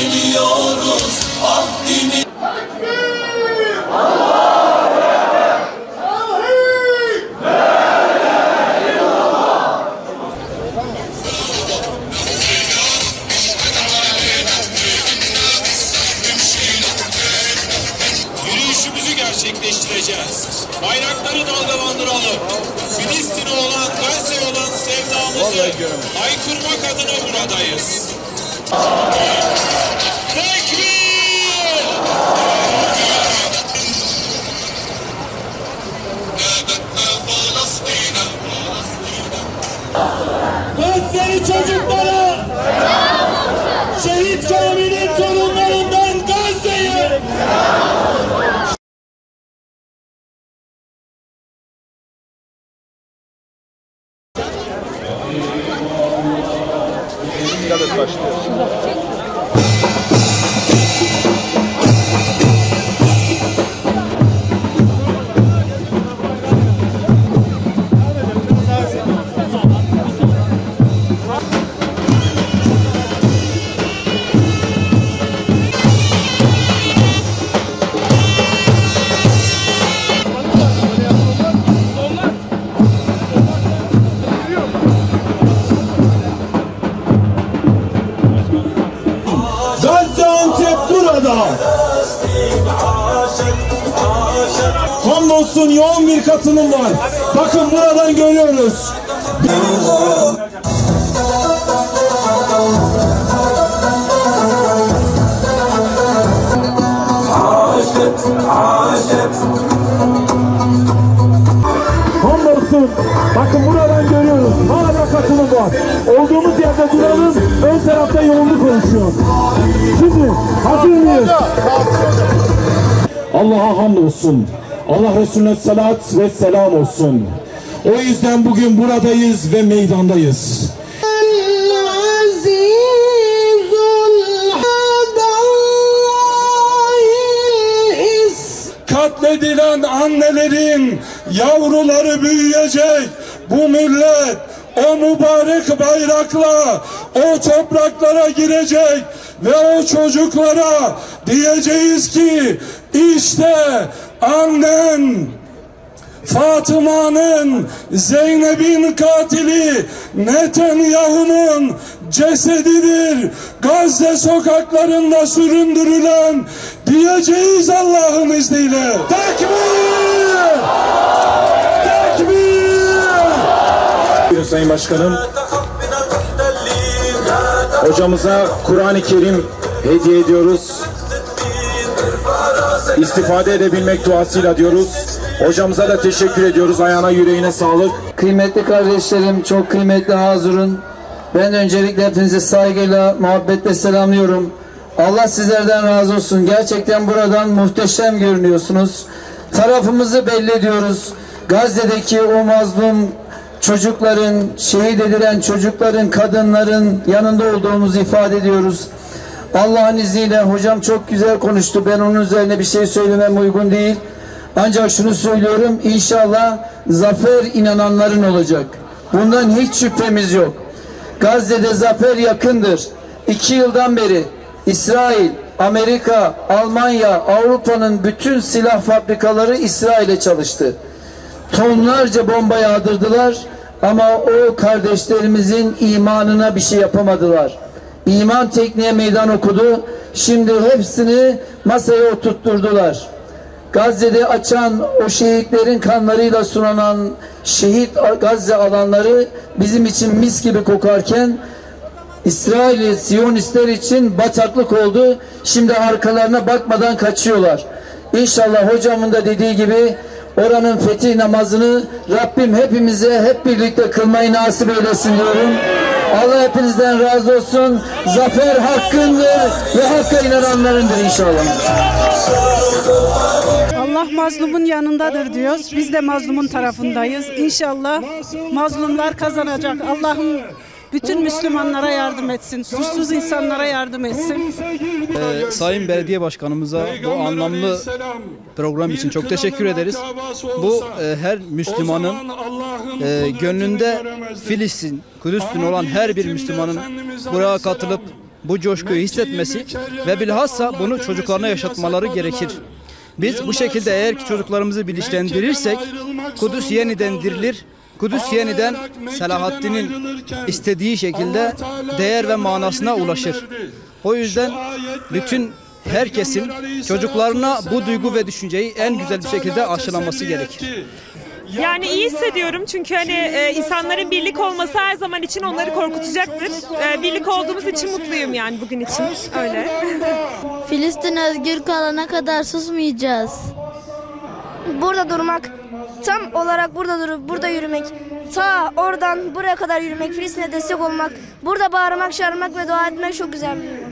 geliyoruz Hakk'ini. Yürüyüşümüzü gerçekleştireceğiz. Bayrakları dalgalandıralım. Filistin'e olan, Gazze'ye olan sevdamızı haykırmak adına buradayız. Tekbir! Gazze'li çocuklara, şehit Kamil'in torunlarından Gazze'ye. Evet, başlıyor. Gaziantep burada. Hamdolsun yoğun bir katılım var. Bakın buradan görüyoruz. Hamdolsun. Bakın buradan görüyoruz. Hala katılım var. Olduğumuz yerde duralım. Ön tarafta yoğunluk oluşuyor. Şimdi hazır mıyız? Allah'a hamdolsun. Allah Resulüne salat ve selam olsun. O yüzden bugün buradayız ve meydandayız. Katledilen annelerin yavruları büyüyecek. Bu millet o mübarek bayrakla o topraklara girecek ve o çocuklara diyeceğiz ki işte annen Fatıma'nın, Zeynep'in katili Netanyahu'nun cesedidir. Gazze sokaklarında süründürülen diyeceğiz Allah'ın izniyle. Tekbir! Tekbir! Sayın Başkanım, hocamıza Kur'an-ı Kerim hediye ediyoruz. İstifade edebilmek duasıyla diyoruz. Hocamıza da teşekkür ediyoruz. Ayağına yüreğine sağlık. Kıymetli kardeşlerim, çok kıymetli hazırın. Ben öncelikle hepinizi saygıyla, muhabbetle selamlıyorum. Allah sizlerden razı olsun. Gerçekten buradan muhteşem görünüyorsunuz. Tarafımızı belli ediyoruz. Gazze'deki o mazlum çocukların, şehit edilen çocukların, kadınların yanında olduğumuzu ifade ediyoruz. Allah'ın izniyle hocam çok güzel konuştu. Ben onun üzerine bir şey söylemem uygun değil. Ancak şunu söylüyorum, inşallah zafer inananların olacak. Bundan hiç şüphemiz yok. Gazze'de zafer yakındır. 2 yıldan beri İsrail, Amerika, Almanya, Avrupa'nın bütün silah fabrikaları İsrail'e çalıştı. Tonlarca bomba yağdırdılar ama o kardeşlerimizin imanına bir şey yapamadılar. İman tekniğe meydan okudu. Şimdi hepsini masaya oturtturdular. Gazze'de açan o şehitlerin kanlarıyla sunanan şehit Gazze alanları bizim için mis gibi kokarken İsrail Siyonistler için bataklık oldu. Şimdi arkalarına bakmadan kaçıyorlar. İnşallah hocamın da dediği gibi oranın fetih namazını Rabbim hepimize hep birlikte kılmayı nasip eylesin diyorum. Allah hepinizden razı olsun. Zafer hakkındır ve hakka inananlarındır inşallah. Allah mazlumun yanındadır diyoruz. Biz de mazlumun tarafındayız. İnşallah mazlumlar kazanacak. Allah'ım bütün Müslümanlara yardım etsin. Suçsuz insanlara yardım etsin. Sayın Belediye Başkanımıza bu anlamlı program için çok teşekkür ederiz. Bu her Müslümanın gönlünde Filistin, Kudüs'ün olan her bir Müslümanın buraya katılıp bu coşkuyu hissetmesi ve bilhassa bunu çocuklarına yaşatmaları gerekir. Biz bu şekilde eğer ki çocuklarımızı bilinçlendirirsek Kudüs yeniden dirilir. Kudüs yeniden Selahaddin'in istediği şekilde değer ve manasına ulaşır. O yüzden bütün herkesin çocuklarına bu duygu ve düşünceyi en güzel bir şekilde aşılaması gerekir. Yani iyi hissediyorum çünkü hani insanların birlik olması her zaman için onları korkutacaktır. Birlik olduğumuz için mutluyum yani bugün için öyle. Filistin özgür kalana kadar susmayacağız. Burada durmak, tam olarak burada durup burada yürümek, ta oradan buraya kadar yürümek, Filistin'e destek olmak, burada bağırmak, çağırmak ve dua etmek çok güzel bir